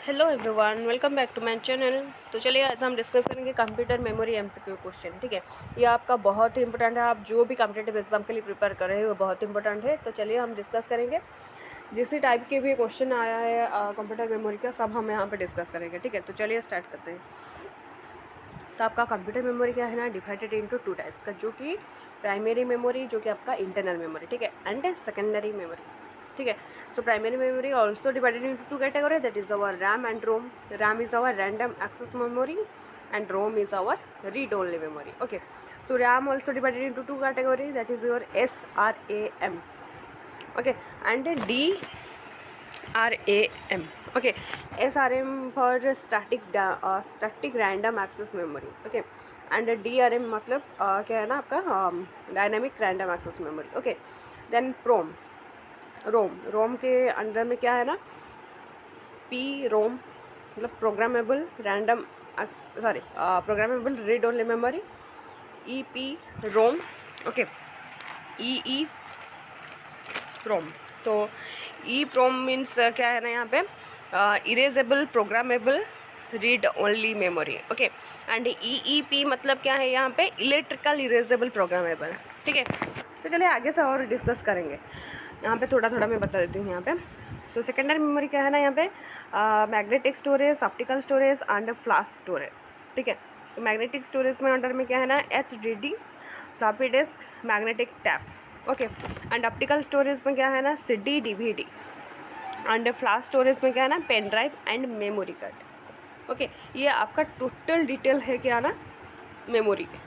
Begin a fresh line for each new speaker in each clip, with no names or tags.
Hello everyone, welcome back to my channel. तो चलिए आज हम डिस्कस करेंगे कंप्यूटर मेमोरी एमसीक्यू क्वेश्चन। ठीक है, ये आपका बहुत ही इंपॉर्टेंट है। आप जो भी कॉम्पिटेटिव एग्जाम के लिए प्रिपेयर कर रहे हो वो बहुत इंपॉर्टेंट है। तो चलिए हम डिस्कस करेंगे। जिस टाइप के भी क्वेश्चन आया है कंप्यूटर मेमोरी का, सब हम यहाँ पे डिस्कस करेंगे। ठीक है, तो चलिए स्टार्ट करते हैं। तो आपका कंप्यूटर मेमोरी क्या है ना, डिवाइडेड इंटू टू टाइप्स का, जो कि प्राइमरी मेमोरी जो कि आपका इंटरनल मेमोरी, ठीक है, एंड सेकेंडरी मेमोरी। ठीक है, so primary memory also divided into two categories, that is our RAM and ROM. RAM is our random access memory and ROM is our read only memory. Okay, so RAM also divided into two categories, that is your SRAM, okay, and DRAM. Okay, SRAM for static random access memory. Okay, and DRAM मतलब क्या है ना आपका dynamic random access memory. Okay, then ROM के under में क्या है ना, पी रोम मतलब programmable random programmable read only memory, E P ROM. Okay, E ROM. So E PROM means क्या है ना यहाँ पे, erasable programmable read only memory. Okay, and E P मतलब क्या है यहाँ पे, इलेक्ट्रिकल इरेजेबल प्रोग्रामेबल. ठीक है, तो चलिए आगे से और डिस्कस करेंगे. यहाँ पे थोड़ा मैं बता देती हूँ यहाँ पे. सो सेकेंडरी मेमोरी क्या है ना यहाँ पे, magnetic storage, optical storage and flash storage. ठीक है, तो मैग्नेटिक स्टोरेज में अंडर में क्या है ना, HDD, floppy disk, magnetic tape. Okay, and optical storage में क्या है ना, CD, DVD, and flash storage में क्या है ना, pen drive and memory card. Okay, ये आपका टोटल डिटेल है क्या ना मेमोरी के.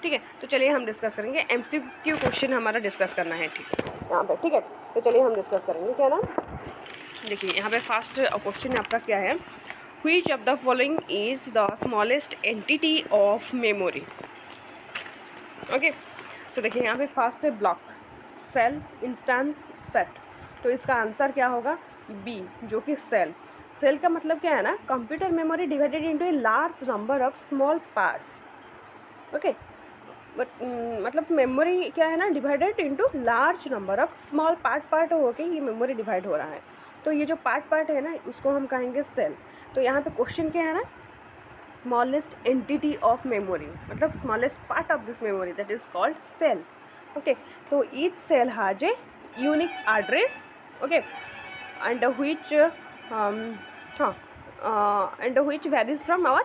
ठीक है, तो चलिए हम डिस्कस करेंगे. MCQ क्वेश्चन हमारा डिस्कस करना है. ठीक है, यहाँ पे. ठीक है, तो चलिए हम डिस्कस करेंगे क्या ना. देखिए यहाँ पे फर्स्ट क्वेश्चन आपका क्या है, which of the following is the smallest entity of memory. Okay, so देखिए यहाँ पे फर्स्ट है ब्लॉक, सेल, इंस्टेंस, सेट. तो इसका आंसर क्या होगा, बी, जो कि सेल. सेल का मतलब क्या है ना, computer memory divided into a large number of small parts. Okay, मतलब मेमोरी क्या है ना, divided into large number of small part होके ये मेमोरी डिवाइड हो रहा है. तो ये जो पार्ट है ना, उसको हम कहेंगे सेल. तो यहाँ पे क्वेश्चन क्या है ना, स्मॉलेस्ट एंटिटी ऑफ मेमोरी, मतलब smallest part of this memory, that is called cell. Okay, so each cell has a unique address. Okay, and which and which varies from our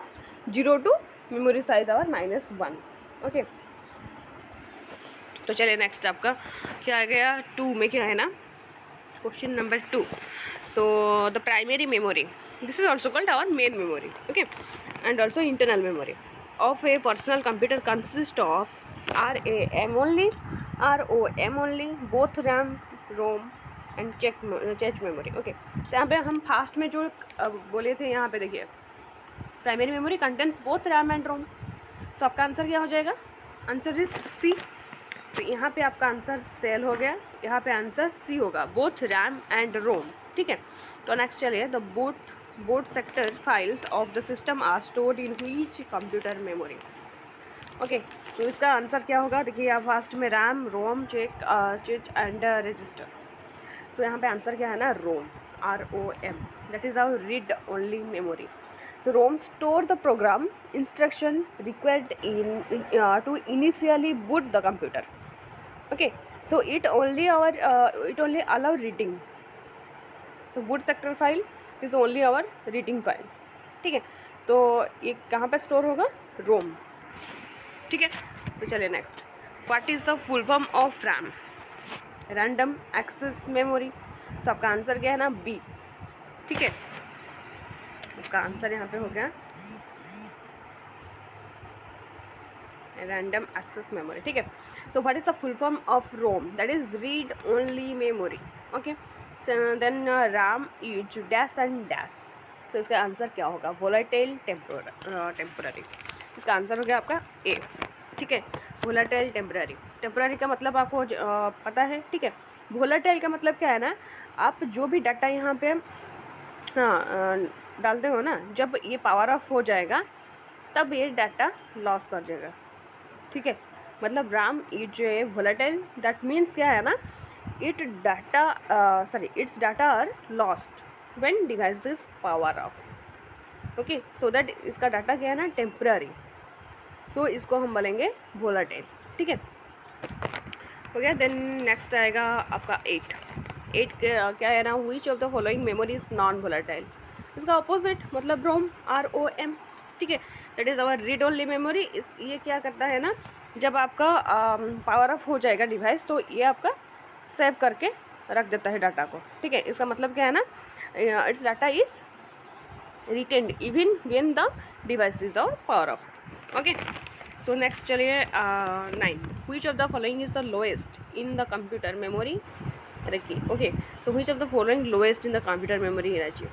0 to memory size our -1. Okay, तो चलिए next आपका क्या आ गया, 2 में क्या है ना, question number 2. So the primary memory, this is also called our main memory. Okay, and also internal memory of a personal computer consist of RAM only, ROM only, both RAM, ROM and cache memory. Okay, तो यहाँ पे हम fast में जो बोले थे, यहाँ पे देखिए primary memory contents both RAM and ROM. तो आपका आंसर क्या हो जाएगा, आंसर इज सी. तो यहाँ पे आपका आंसर सेल हो गया, यहाँ पे आंसर सी होगा, बोथ रैम एंड रोम. ठीक है, तो नेक्स्ट चलिए, the both sector files of the system are stored in which computer memory. Okay, so इसका आंसर क्या होगा, देखिए आप फास्ट में RAM, ROM, cache and register. So यहाँ पे आंसर क्या है ना, ROM, ROM, that is our read only memory. So ROM store the program instruction required to initially boot the computer. Okay, so it only allow reading. So boot sector file is only our reading file. ठीक है, तो ये कहाँ पर store होगा, रोम. ठीक है, तो चलिए next, what is the full form of RAM, random access memory. So आपका आंसर क्या है ना, बी. ठीक है, आपका आंसर यहाँ पे हो गया रैंडम एक्सेस मेमोरी. ठीक है, so what is the full form of ROM, that is read only memory. Okay, then RAM is dash and dash. So इसका आंसर क्या होगा, वोलेटाइल टेम्पोररी. इसका आंसर हो गया आपका ए. ठीक है, वोलेटाइल टेम्पररी का मतलब आपको पता है. ठीक है, वोलेटाइल का मतलब क्या है ना, आप जो भी डाटा यहाँ पे डालते हो ना, जब ये पावर ऑफ हो जाएगा तब ये डाटा लॉस कर जाएगा. ठीक है, मतलब RAM is a volatile, that means क्या है ना, its data are lost when device is power off. Okay, so that इसका डाटा क्या है ना, टेम्पररी, तो इसको हम बोलेंगे वोलाटाइल, ठीक है, हो गया। देन नेक्स्ट आएगा आपका 8 क्या है ना, which of the following memory is non volatile, इसका अपोजिट मतलब रोम, ROM, ठीक है, that is our read only memory. ये क्या करता है ना, जब आपका पावर ऑफ हो जाएगा डिवाइस तो ये आपका सेव करके रख देता है डाटा को, ठीक है, इसका मतलब क्या है ना, it's data is retained even when the device is on power off. Okay, so next चलिए 9, which of the following is the lowest in the computer memory रखिए। Okay, so which of the following lowest in the computer memory रखिए।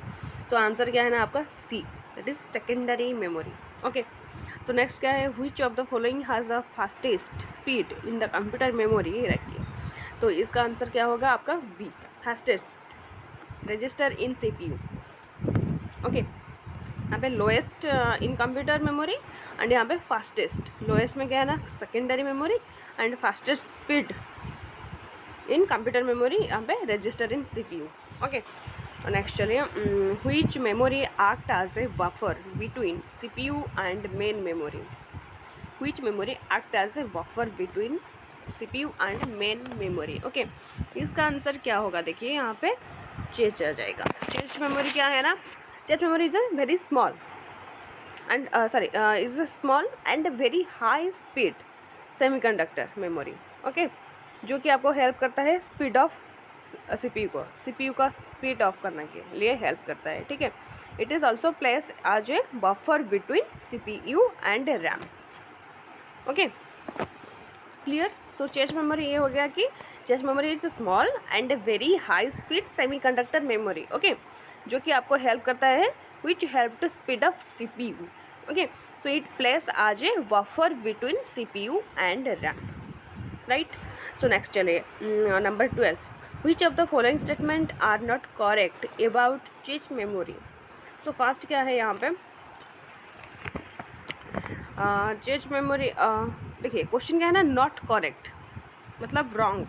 So answer क्या है ना आपका C, that is secondary memory. Okay, so next क्या है, which of the following has the fastest speed in the computer memory रखिए। तो इसका आंसर क्या होगा आपका B, fastest register in CPU। Okay, यहाँ पे lowest in computer memory and यहाँ पे फास्टेस्ट, लोएस्ट में क्या है ना secondary memory and fastest speed in computer memory यहाँ पे register in CPU। Okay, next चलिए, which memory act as a buffer between CPU and main memory, which memory act as a buffer between CPU and main memory. Okay, इसका answer क्या होगा, देखिए यहाँ पे चेच आ जाएगा। चेच मेमोरी क्या है ना, cache memory is a very small and is a small and very high speed semiconductor memory. Okay, जो कि आपको हेल्प करता है स्पीड ऑफ CPU का स्पीड ऑफ करने के लिए हेल्प करता है, ठीक है। It is also place as a buffer between CPU and RAM। Okay, clear. So cache memory ये हो गया कि cache memory is small and very high speed semiconductor memory, okay, जो कि आपको हेल्प करता है which help to speed of CPU। Okay, so it place as a buffer between CPU and RAM, right. So next चलिए number 12, which of the following statement are not correct about cache memory. So first क्या है यहाँ पे, चेच memory, देखिए question क्या है ना, not correct मतलब रॉन्ग,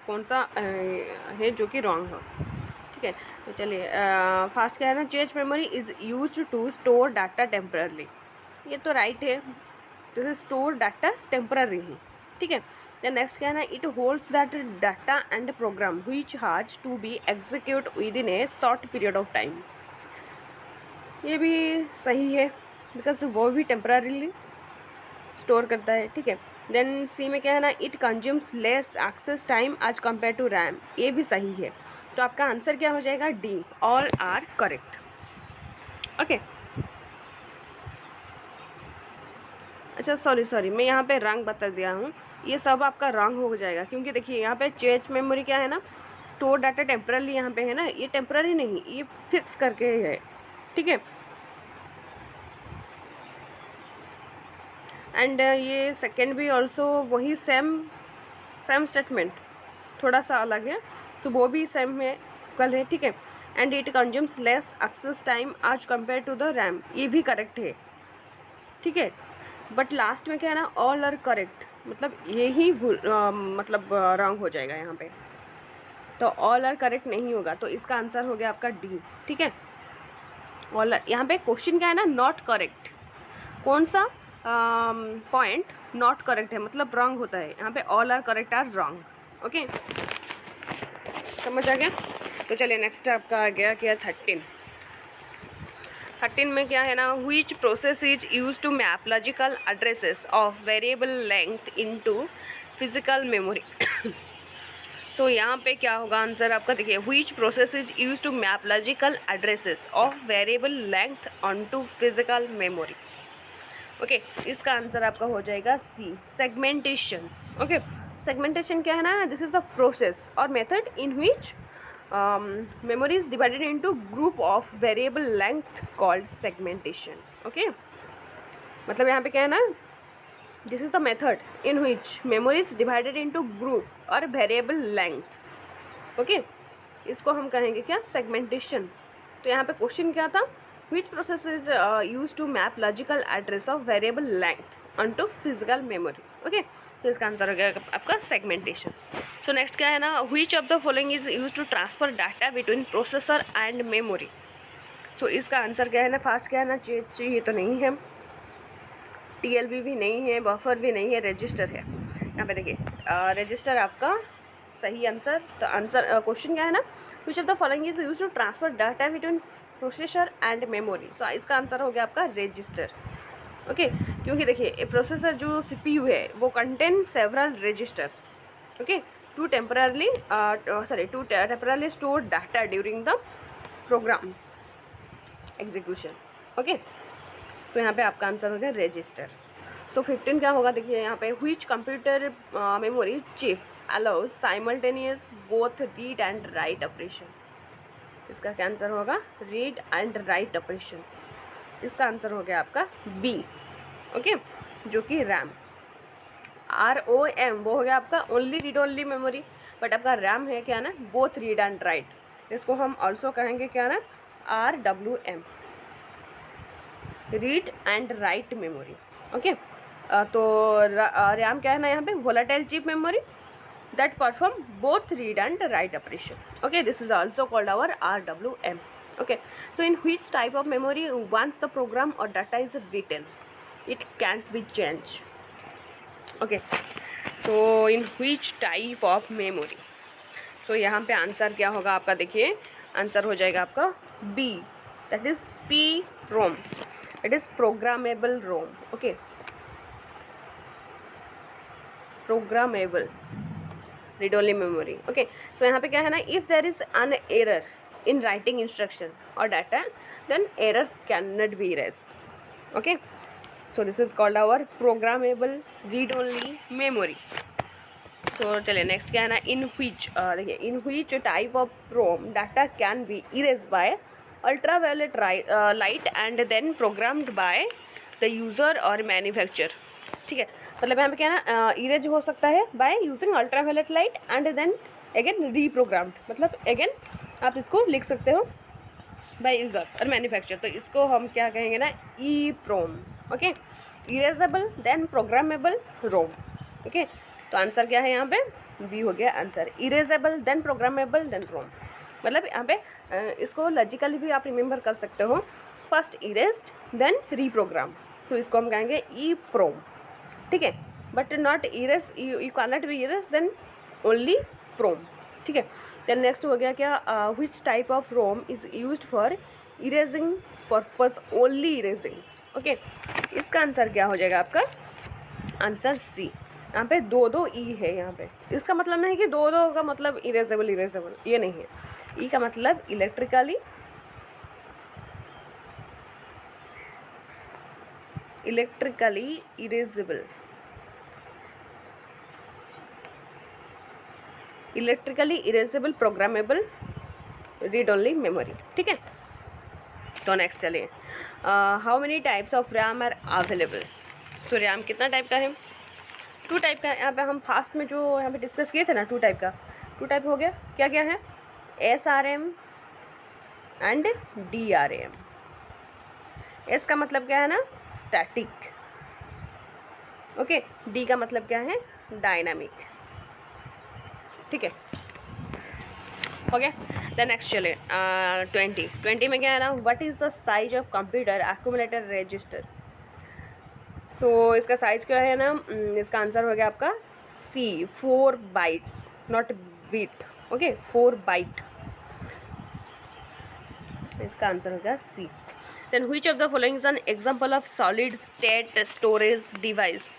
कौन सा है जो कि रॉन्ग हो, ठीक है। तो चलिए फर्स्ट क्या है ना, cache memory is use to store data temporarily, ये तो राइट है, तो स्टोर डाटा टेम्पररी, ठीक है। देन नेक्स्ट क्या है ना, it holds that data and program which has to be execute within a short period of time, ये भी सही है बिकॉज वो भी टेम्पररीली स्टोर करता है, ठीक है। देन सी में क्या है ना, it consumes less access time as compare to RAM, ये भी सही है, तो आपका आंसर क्या हो जाएगा D, all are correct. Okay, अच्छा सॉरी मैं यहाँ पे रंग बता दिया हूँ, ये सब आपका रंग हो जाएगा, क्योंकि देखिए यहाँ पे चेच मेमोरी क्या है ना, स्टोर डाटा टेम्पररी यहाँ पे है ना, ये टेम्पररी नहीं, ये फिक्स करके है, ठीक है। एंड ये सेकेंड भी ऑल्सो वही सेम स्टेटमेंट, थोड़ा सा अलग है, सो वो भी सेम में इक्वल है, ठीक है। And it consumes less access time as compare to the RAM, ये भी करेक्ट है, ठीक है। बट लास्ट में क्या है ना, ऑल आर करेक्ट, मतलब ये ही मतलब रॉन्ग हो जाएगा यहाँ पे, तो ऑल आर करेक्ट नहीं होगा, तो इसका आंसर हो गया आपका D, ठीक है। ऑल, यहाँ पे क्वेश्चन क्या है ना, नॉट करेक्ट, कौन सा पॉइंट नॉट करेक्ट है मतलब रॉन्ग होता है, यहाँ पे all are correct are wrong. Okay, समझ आ गया। तो चलिए नेक्स्ट आपका आ गया क्या, 13 में क्या है ना, which process is use to map logical addresses of variable length into physical memory. So यहाँ पे क्या होगा आंसर आपका, देखिए which process is use to map logical addresses of variable length onto physical memory. Okay, इसका answer आपका हो जाएगा C, सेगमेंटेशन। ओके, सेगमेंटेशन क्या है ना, दिस इज द प्रोसेस और method in which memory is divided into group of variable length called segmentation। okay, मतलब यहाँ पे क्या है ना, this is the method in which memory is divided into group और variable length। okay, इसको हम कहेंगे क्या, segmentation। तो यहाँ पे क्वेश्चन क्या था, which process is used to map logical address of variable length onto physical memory। okay, तो इसका आंसर हो गया आपका सेगमेंटेशन। सो नेक्स्ट क्या है ना, which of the following is use to transfer data between processor and memory. So इसका answer क्या है ना, फास्ट क्या है ना, चाहिए तो नहीं है, TLB भी नहीं है, बफर भी नहीं है, रजिस्टर है। यहाँ पे देखिए रजिस्टर आपका सही आंसर। तो आंसर क्वेश्चन क्या है ना, which of the following is use to transfer data between processor and memory. तो इसका आंसर हो गया आपका रजिस्टर। ओके, क्योंकि देखिए प्रोसेसर जो CPU है वो contain several registers, okay, to temporarily store data during the programs execution. Okay, so यहाँ पे आपका आंसर हो गया रजिस्टर। सो 15 क्या होगा, देखिए यहाँ पे which computer memory chip allows simultaneous both read and write operation. इसका क्या आंसर होगा, रीड एंड राइट ऑपरेशन। इसका आंसर हो गया आपका B। ओके, जो कि रैम, ROM वो हो गया आपका only read only memory, but आपका रैम है क्या ना, बोथ रीड एंड राइट। इसको हम ऑल्सो कहेंगे क्या ना, RWM, read and write memory. Okay, तो रैम क्या है ना यहाँ पे, volatile chip memory that perform both read and write operation. Okay, this is also called our RWM। okay, so in which type of memory once the program or data is written it can't be changed। okay, so in which type of memory, so यहाँ पे answer क्या होगा आपका, देखिए answer हो जाएगा आपका B, that is PROM, it is programmable ROM। okay, programmable read only memory। okay, so यहाँ पे क्या है ना, if there is an error in writing instruction or data then error cannot be erased। okay, so this is called our programmable read only memory। so चलिए next क्या है ना, in which देखिए in which type of ROM data can be erased by ultraviolet light and then programmed by the user or manufacturer। ठीक है, मतलब यहाँ पे क्या है ना, इरेज हो सकता है by using ultraviolet light and then again reprogrammed, मतलब अगेन आप इसको लिख सकते हो बाय यूज़र और मैन्युफैक्चर। तो इसको हम क्या कहेंगे ना, EPROM। Okay, erasable then programmable ROM. Okay, तो आंसर क्या है यहाँ पे, B हो गया answer, erasable then programmable then ROM. मतलब यहाँ पे इसको लॉजिकली भी आप रिमेंबर कर सकते हो, first erased then reprogram, so इसको हम कहेंगे EPROM। ठीक है, but not erase, you can not be erase then only PROM. ठीक है, देन नेक्स्ट हो गया क्या, which type of ROM is used for erasing purpose, only erasing. Okay, इसका आंसर क्या हो जाएगा आपका, आंसर C। यहाँ पे दो E है यहाँ पे, इसका मतलब नहीं कि दो का मतलब इरेजेबल, ये नहीं है। E का मतलब electrically erasable, electrically erasable programmable read only memory. ठीक है, तो नेक्स्ट चलिए, how many types of RAM are available. So RAM कितना टाइप का है, 2 टाइप का है। यहाँ पे हम फास्ट में जो यहाँ पे डिस्कस किए थे ना, 2 टाइप का, 2 टाइप हो गया, क्या क्या है, SRM एंड DRAM। S का मतलब क्या है ना, स्टैटिक। ओके, D का मतलब क्या है, डायनामिक। ठीक है, हो गया। देन नेक्स्ट चले 20 में क्या है ना, what is the size of computer accumulator register. So इसका साइज क्या है ना, इसका आंसर हो गया आपका C, 4 bytes, not bit. Okay, 4 byte, इसका आंसर हो गया C। Then which of the following is an example of solid state storage device.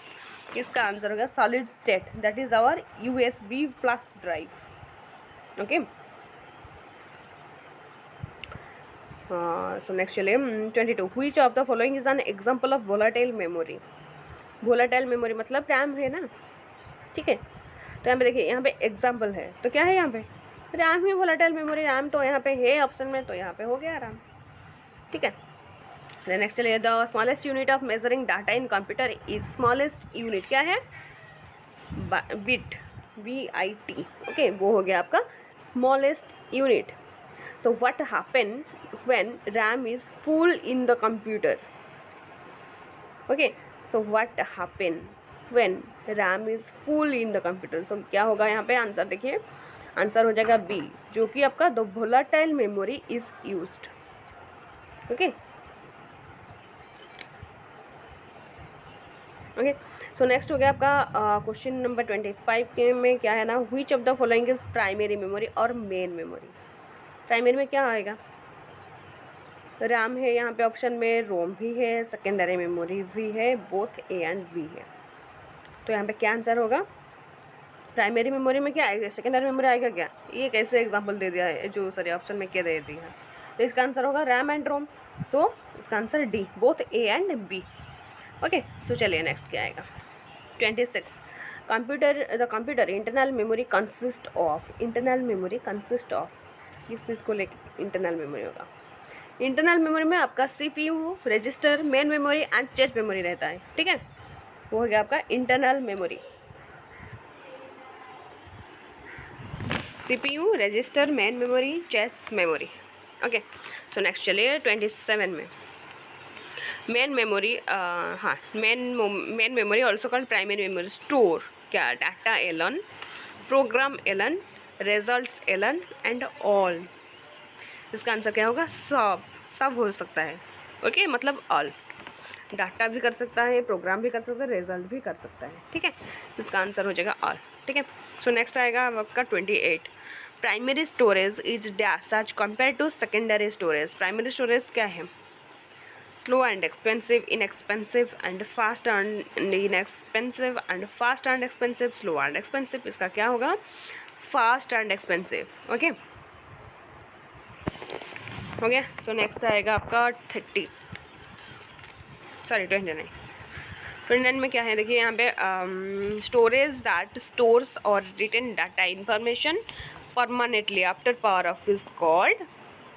इसका आंसर होगा solid state, that is our USB flash drive. Okay, so next चलिए 22, which of the following is an example of volatile memory. Volatile memory मतलब RAM है ना। ठीक है, तो यहाँ पे देखिए, यहाँ पे एग्जांपल है, तो क्या है यहाँ पे, रैम ही वोलेटाइल मेमोरी, रैम तो यहाँ पे है ऑप्शन में, तो यहाँ पे हो गया रैम। ठीक है, नेक्स्ट चलिए, the smallest unit of measuring data in computer is, smallest unit क्या है, बिट, BIT। ओके, वो हो गया आपका smallest unit. So what happen when RAM is full in the computer. Okay, so what happen when RAM is full in the computer. So क्या होगा यहाँ पे आंसर, देखिए आंसर हो जाएगा B, जो कि आपका the volatile memory is used. Okay okay. So next हो गया आपका क्वेश्चन नंबर 25 के में क्या है ना, which of the following is primary memory और मेन मेमोरी। प्राइमरी में क्या आएगा, रैम है यहाँ पे ऑप्शन में, रोम भी है, सेकेंडरी मेमोरी भी है, बोथ ए एंड बी है। तो यहाँ पे क्या आंसर होगा, प्राइमरी मेमोरी में क्या आएगा, सेकेंडरी मेमोरी आएगा क्या, ये कैसे एग्जांपल दे दिया है जो सॉरी ऑप्शन में क्या दे दिया है। तो इसका आंसर होगा रैम एंड रोम। सो इसका answer D, both A and B. Okay so चलिए नेक्स्ट क्या आएगा 26। The computer internal memory consist of, internal memory consist of, किस को लेके इंटरनल मेमोरी होगा। इंटरनल मेमोरी में आपका CPU, register, main memory and चेस्ट मेमोरी रहता है, ठीक है, वो हो गया आपका internal memory. CPU, register, main memory, चेस्ट मेमोरी। ओके सो नेक्स्ट चलिए 27 में मेन मेमोरी। हाँ main memory also called primary memory store क्या, data alone, program alone, results alone and all. इसका आंसर क्या होगा, सब हो सकता है। ओके मतलब ऑल, डाटा भी कर सकता है, प्रोग्राम भी कर सकता है, रिजल्ट भी कर सकता है, ठीक है। इसका आंसर हो जाएगा ऑल, ठीक है। सो नेक्स्ट आएगा आपका 28। Primary storage is dash as compare to secondary storage. Primary storage क्या है, slow and expensive, inexpensive and fast and inexpensive and fast and expensive, slow and expensive. इसका क्या होगा, फास्ट एंड एक्सपेंसिव। ओके हो गया। सो next आएगा आपका 29 में क्या है देखिए यहाँ पे, स्टोरेज दैट स्टोर्स और retain data information permanently after power off is called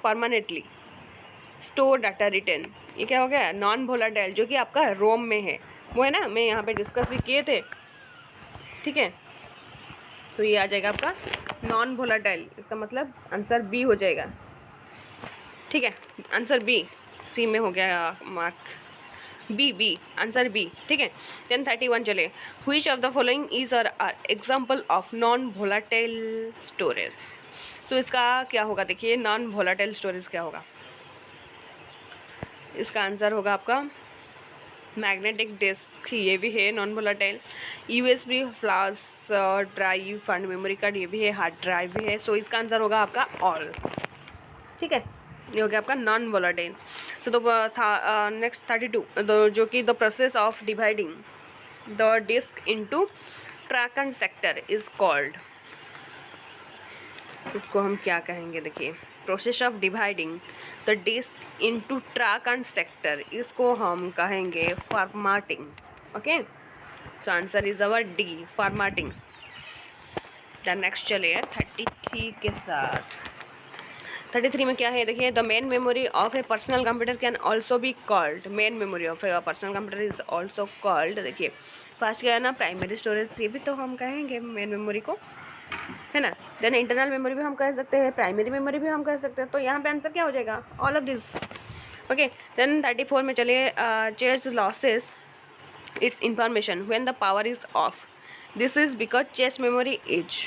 permanently store data retain. ये क्या हो गया, नॉन वोलाटाइल, जो कि आपका रोम में है, वो है ना, मैं यहाँ पे डिस्कस भी किए थे, ठीक है। सो ये आ जाएगा आपका नॉन वोलाटाइल, इसका मतलब आंसर बी हो जाएगा, ठीक है। आंसर बी, सी में हो गया मार्क, बी आंसर बी, ठीक है। 1031 चले, which of the following is are example of non volatile storage. So इसका क्या होगा देखिए, नॉन वोलाटाइल स्टोरेज क्या होगा, इसका आंसर होगा आपका मैग्नेटिक डिस्क, ये भी है non volatile, USB flash drive, fund memory card, ये भी है, हार्ड ड्राइव भी है। सो इसका आंसर होगा आपका ऑल, ठीक है, ये हो गया आपका नॉन वोलाटाइल। सो तो था नेक्स्ट 32 जो कि the process of dividing the disk into track and sector is called. इसको हम क्या कहेंगे देखिए, process of dividing the disk into track and sector, इसको हम कहेंगे formatting. Okay so answer is our D, formatting. The next चलिए 33 के साथ। 33 में क्या है देखिए, the main memory of a personal computer can also be called, main memory of a personal computer is also called. देखिए फर्स्ट क्या है ना, प्राइमरी स्टोरेज, ये भी तो हम कहेंगे मेन मेमोरी को, है ना। देन इंटरनल मेमोरी भी हम कह सकते हैं, प्राइमरी मेमोरी भी हम कह सकते हैं। तो यहाँ पे आंसर क्या हो जाएगा, all of this. Okay then 34 में चलिए, cache loses its information when the power is off, this is because cache memory is,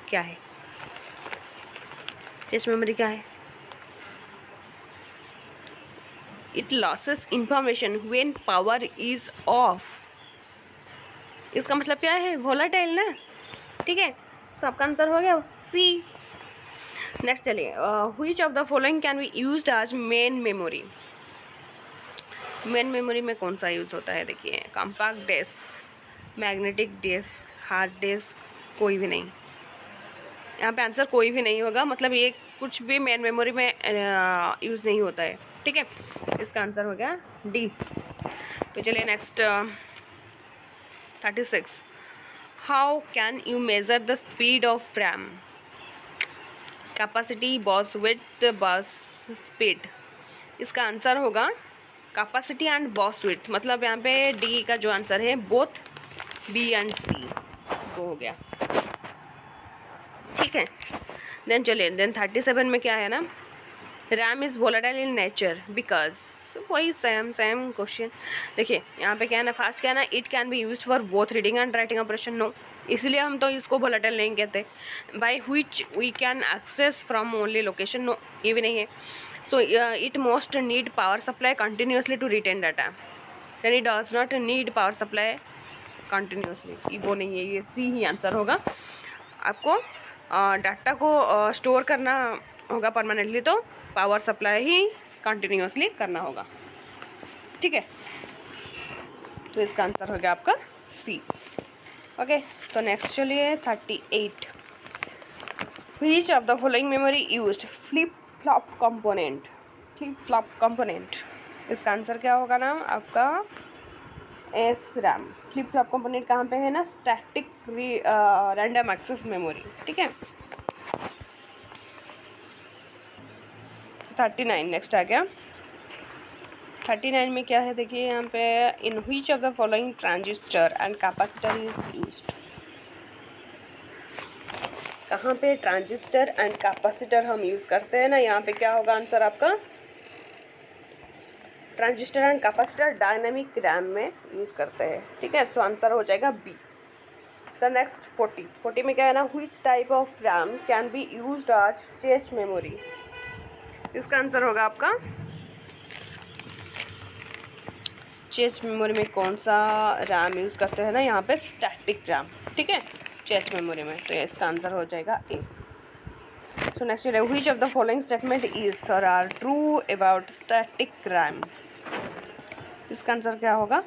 क्या है चेस मेमोरी क्या है, it loses information when power is off. इसका मतलब क्या है, वोलाटाइल ना, ठीक है। सो आपका आंसर हो गया सी। नेक्स्ट चलिए, which of the following can be used as main memory. Main memory में कौन सा यूज़ होता है देखिए, compact disk, magnetic disk, hard disk, कोई भी नहीं। यहाँ पे आंसर कोई भी नहीं होगा, मतलब ये कुछ भी मेन मेमोरी में यूज़ नहीं होता है, ठीक है। इसका आंसर हो गया डी। तो चलिए next 36, how can you measure the speed of RAM, capacity, बस विड्थ, बस स्पीड। इसका आंसर होगा कैपेसिटी एंड बस विड्थ, मतलब यहाँ पे डी का जो आंसर है बोथ बी एंड सी वो हो गया, ठीक है। देन चलिए, देन 37 में क्या है ना, RAM is volatile in nature because, वही सेम क्वेश्चन। देखिए यहाँ पे क्या है ना, फास्ट क्या है ना, it can be used for both reading and writing operation, no, इसलिए हम तो इसको वोलाटाइल नहीं कहते। By which we can access from only location, no, ये भी नहीं है। So it must need power supply continuously to retain data. Then it does not need power supply continuously. ये वो नहीं है, ये सी ही आंसर होगा. आपको डाटा को स्टोर करना होगा परमानेंटली, तो पावर सप्लाई ही कंटिन्यूसली करना होगा. ठीक है, तो इसका आंसर हो गया आपका सी. ओके, तो नेक्स्ट चलिए 38. Which of the following memory used flip-flop component? Flip-flop component. इसका आंसर क्या होगा ना आपका S RAM. Flip flop component कहाँ पे है ना, स्टैटिक रैंडम एक्सेस मेमोरी. ठीक है, 39 नेक्स्ट आ गया. 39 में क्या है देखिए यहाँ पे, in which of the following transistor and capacitor is used. कहाँ पे ट्रांजिस्टर एंड कैपेसिटर हम यूज़ करते हैं ना, यहाँ पे क्या होगा आंसर आपका, transistor and capacitor dynamic RAM में यूज़ करते हैं. ठीक है, सो आंसर हो जाएगा बी. द नेक्स्ट 40 में क्या है ना, which type of RAM can be used as cache memory. इसका आंसर होगा आपका चेच मेमोरी में कौन सा रैम यूज़ करते हैं ना, यहाँ पे स्टैटिक रैम. ठीक है, चेच मेमोरी में, तो इसका आंसर हो जाएगा ए. सो नेक्स्ट है which of the following statement is और are true about static RAM. इसका आंसर क्या होगा,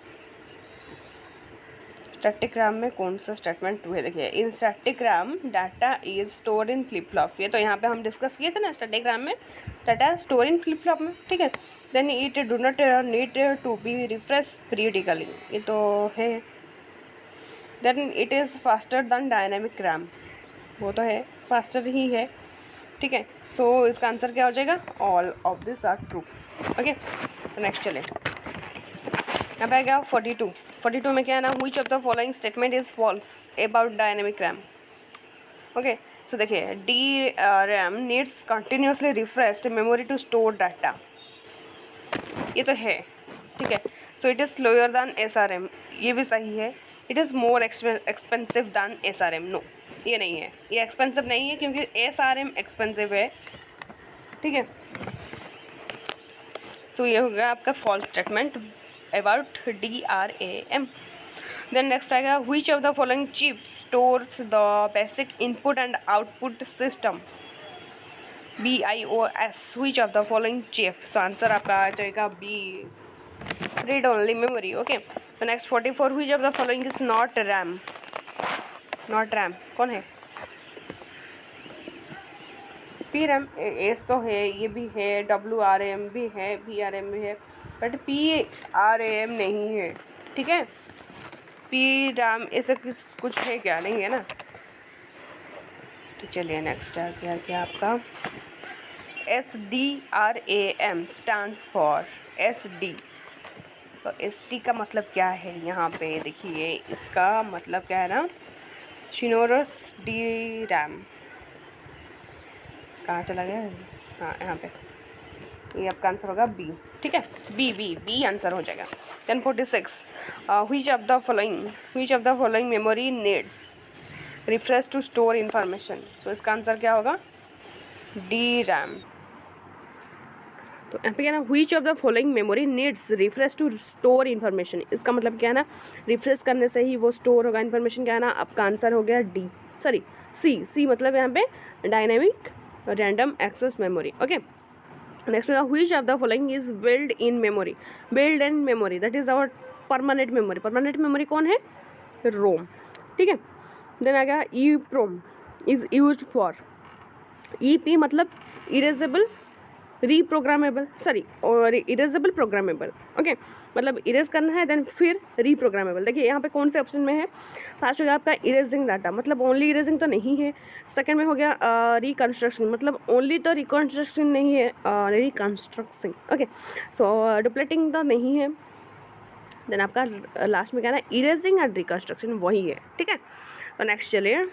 स्टैटिक रैम में कौन सा स्टेटमेंट ट्रू है. देखिए, in static RAM data is stored in flip flop. ये तो यहाँ पे हम डिस्कस किए थे ना, स्टैटिक रैम में data store in flip flop में. ठीक है, then it do not need to be refresh periodically. ये तो है. Then it is faster than dynamic RAM. वो तो है, फास्टर ही है. ठीक है, सो इसका आंसर क्या हो जाएगा, all of this are true. Okay, तो नेक्स्ट चले, यहाँ पे आ गया 42 में क्या है ना, which of the following statement is false about dynamic RAM. Okay, so देखिए, D RAM needs continuously refreshed memory to store data. ये तो है. ठीक है, so it is slower than SRM. ये भी सही है. It is more expensive than SRM. No, ये नहीं है, ये एक्सपेंसिव नहीं है क्योंकि SRM एक्सपेंसिव है. ठीक है, सो ये हो गया आपका false statement about DRAM. Then next आएगा, which of the following chip stores the basic input and output system. BIOS. Which of the following chip. So answer आपका आ जाएगा B, read only memory. Okay, तो next 44, which of the following is not RAM. Not RAM कौन है, PRAM. S तो है, ये भी है, WRAM भी है, VRAM भी है, बट PRAM नहीं है. ठीक है, PRAM ऐसा कुछ है क्या, नहीं है ना. तो चलिए नेक्स्ट आ गया क्या आपका SDRAM स्टैंड्स फॉर SD. तो SD का मतलब क्या है, यहाँ पे देखिए, इसका मतलब क्या है ना, शिनोरस DRAM. कहाँ चला गया, हाँ यहाँ पे. ये आपका आंसर होगा बी. ठीक है, बी आंसर हो जाएगा. Then 46, which of the following memory needs refresh to store information. So इसका आंसर क्या होगा, DRAM. तो यहाँ पे क्या ना, which of the following memory needs refresh to store information. इसका मतलब क्या है ना, रिफ्रेश करने से ही वो स्टोर होगा इन्फॉर्मेशन. क्या है ना, आपका आंसर हो गया सी मतलब यहाँ पे dynamic random access memory. Okay, next which of the following is build in memory. Build in memory, that is our permanent memory. Permanent memory कौन है, रोम. ठीक है, देन आ गया EEPROM is used for. EP मतलब erasable reprogrammable, sorry, और erasable programmable. Okay, मतलब erase करना है, देन फिर रीप्रोग्रामेबल. देखिए यहाँ पे कौन से ऑप्शन में है, फर्स्ट हो गया आपका इरेजिंग डाटा, मतलब ओनली इरेजिंग तो नहीं है. सेकंड में हो गया रिकन्स्ट्रक्शन, मतलब ओनली तो रिकन्स्ट्रक्शन नहीं है, रिकन्स्ट्रक्शन. ओके, सो डुप्लेटिंग तो नहीं है. देन आपका लास्ट में क्या है, इरेजिंग एंड रिकन्स्ट्रक्शन वही है. ठीक है, तो नेक्स्ट चलिए,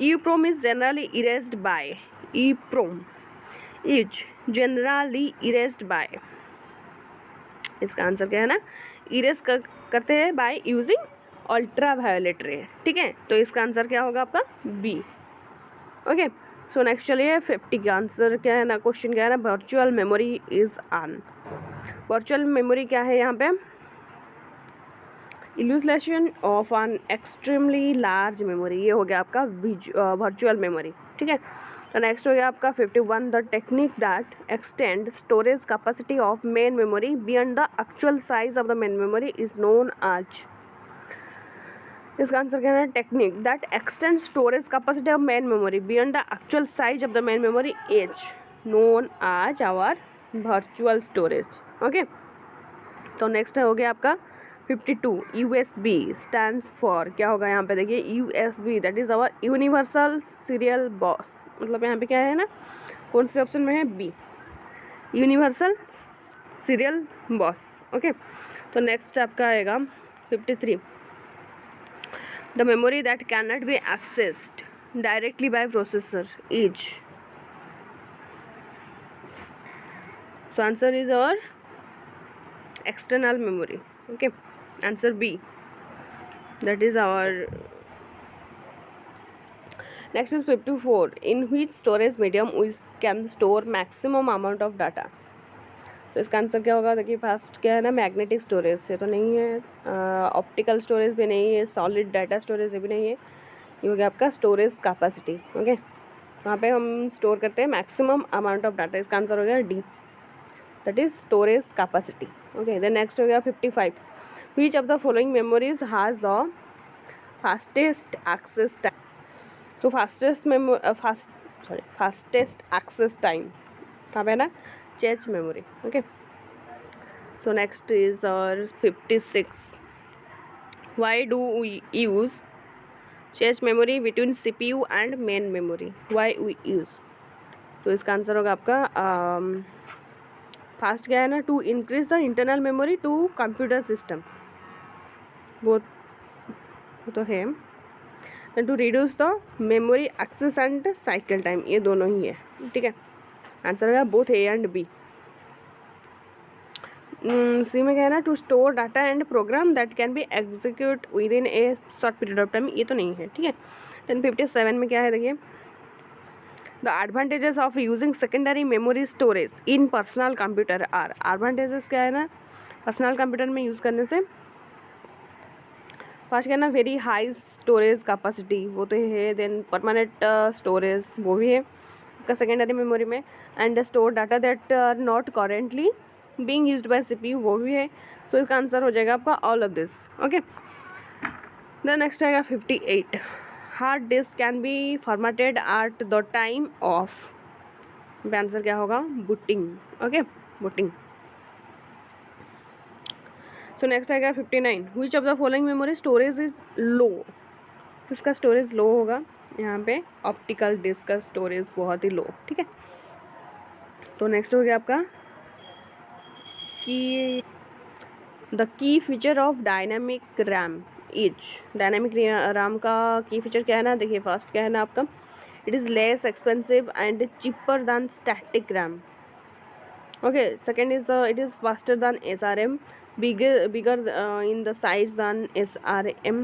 EEPROM is generally erased by. EEPROM is generally erased by. इसका आंसर क्या है ना, इरेज करते हैं बाय यूजिंग अल्ट्रा वायोलेट रे. ठीक है, तो इसका आंसर क्या होगा आपका बी. ओके, सो नेक्स्ट चलिए 50 का आंसर क्या है ना, क्वेश्चन क्या है ना, virtual memory is on. Virtual memory क्या है यहाँ पे, illustration of an extremely large memory, ये हो गया आपका वर्चुअल मेमोरी। ठीक है, तो नेक्स्ट हो गया आपका 51, the technique that extend storage capacity of main memory beyond the actual size of the main memory is known as. इसका आंसर क्या है, technique that extend storage capacity of main memory beyond the actual size of the main memory is known as our virtual storage. Okay, तो नेक्स्ट हो गया आपका 52, USB stands for, क्या होगा यहाँ पे देखिए, USB that is our universal serial bus, मतलब यहाँ पे क्या है ना, कौन से ऑप्शन में है, B, universal serial bus. Okay, तो नेक्स्ट आपका आएगा 53, the memory that can not be accessed directly by processor is, so answer is our external memory. Okay, answer B, that is our next is 54, in which storage medium we can store maximum amount of data। तो इसका answer क्या होगा, देखिए first क्या है ना, magnetic storage से तो नहीं है, ऑप्टिकल स्टोरेज भी नहीं है, सॉलिड डाटा स्टोरेज भी नहीं है, ये हो गया आपका स्टोरेज कैपेसिटी। ओके, वहाँ पे हम स्टोर करते हैं मैक्सिमम अमाउंट ऑफ डाटा, इसका आंसर हो गया D, that is storage capacity. Okay, then next हो गया 55, which of the following memories has the fastest access time? So fastest access time कहाँ पे है ना, cache memory. Okay, so next is 56, why do we use cache memory between CPU and main memory, why we use? so इसका answer होगा आपका fast क्या है ना, to increase the internal memory to computer system, वो तो है, then to reduce the memory access and cycle time, ये दोनों ही है। ठीक है, आंसर है both A and B. C में क्या है ना, to store data and program that can be execute within a short period of time, ये तो नहीं है। ठीक है, देन 57 में क्या है देखिए, the advantages of using secondary memory storage in personal computer are, advantages क्या है ना पर्सनल कंप्यूटर में यूज़ करने से, फर्स्ट क्या है ना, वेरी हाई स्टोरेज कैपेसिटी, वो तो है, देन परमानेंट स्टोरेज वो भी है आपका सेकेंडरी मेमोरी में, and store data that are not currently being used by CPU, वो भी है। सो इसका आंसर हो जाएगा आपका all of this. Okay, then next आएगा 58, hard disk can be formatted at the time of, answer क्या होगा, booting. Okay, booting. So next आएगा 59, which of the following memory storage is low, किसका स्टोरेज लो होगा, यहाँ पे ऑप्टिकल डिस्क का storage बहुत ही लो। ठीक है, तो नेक्स्ट हो गया आपका कि the key feature of dynamic RAM is, dynamic RAM का की फीचर क्या है ना, देखिए फर्स्ट क्या है ना आपका, it is less expensive and cheaper than static RAM. Okay, second is it is faster than SRM, bigger in the size than SRM,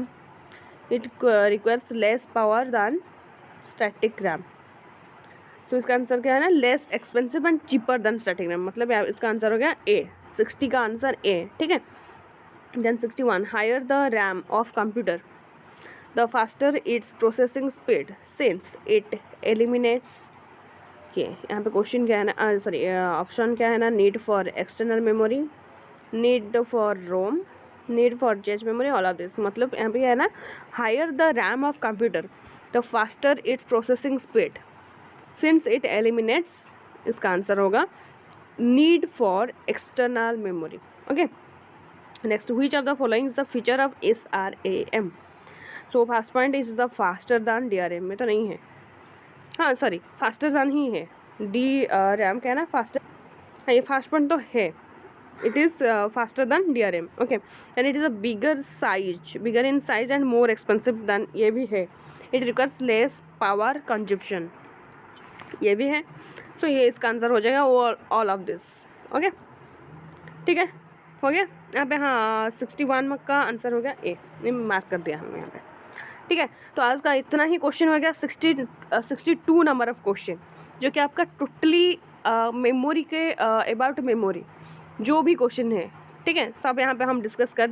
it requires less power than static RAM। तो इसका answer क्या है ना, less expensive and cheaper than static RAM, मतलब इसका answer हो गया ए, 60 का आंसर ए। ठीक है, then 61, higher the RAM of computer the faster its processing speed since it eliminates, यहाँ पे क्वेश्चन क्या है ना, सॉरी ऑप्शन क्या है ना, need for external memory, need for ROM, need for cache memory, all of this, मतलब यहाँ पे है ना, higher the RAM of computer the faster its processing speed since it eliminates, इसका आंसर होगा need for external memory. Okay, next, which of the following is the feature of SRAM, so first point is the faster than DRM में तो नहीं है, हाँ sorry faster than ही है, DRAM क्या है ना फास्टर, हाँ ये फर्स्ट पॉइंट तो है, it is faster than DRM। okay, and it is a bigger in size and more expensive than, ये भी है, it requires less power consumption, ये भी है। so ये इसका आंसर हो जाएगा all of this। ओके, ठीक है, हो गया यहाँ पे, हाँ 61 का आंसर हो गया ए, मार्क कर दिया हमने यहाँ पे। ठीक है। तो आज का इतना ही क्वेश्चन हो गया, 62 नंबर ऑफ क्वेश्चन, जो कि आपका टोटली मेमोरी के अबाउट मेमोरी जो भी क्वेश्चन है, ठीक है, सब यहाँ पे हम डिस्कस कर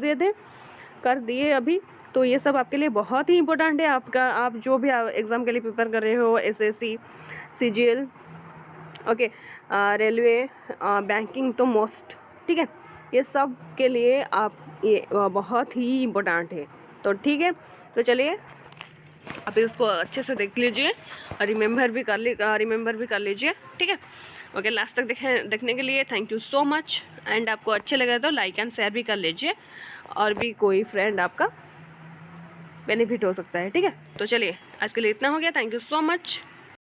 दिए अभी। तो ये सब आपके लिए बहुत ही इंपॉर्टेंट है, आपका आप जो भी एग्ज़ाम के लिए प्रिपेयर कर रहे हो, SSC, CGL, okay, railway, banking तो मोस्ट, ठीक है, ये सब के लिए आप ये बहुत ही इम्पोर्टेंट है। तो ठीक है, तो चलिए आप इसको अच्छे से देख लीजिए और रिमेंबर भी कर लीजिए, ठीक है। ओके, लास्ट तक देखने के लिए thank you so much. And आपको अच्छे लगे तो लाइक एंड शेयर भी कर लीजिए, और भी कोई फ्रेंड आपका बेनिफिट हो सकता है, ठीक है। तो चलिए आज के लिए इतना हो गया, थैंक यू सो मच।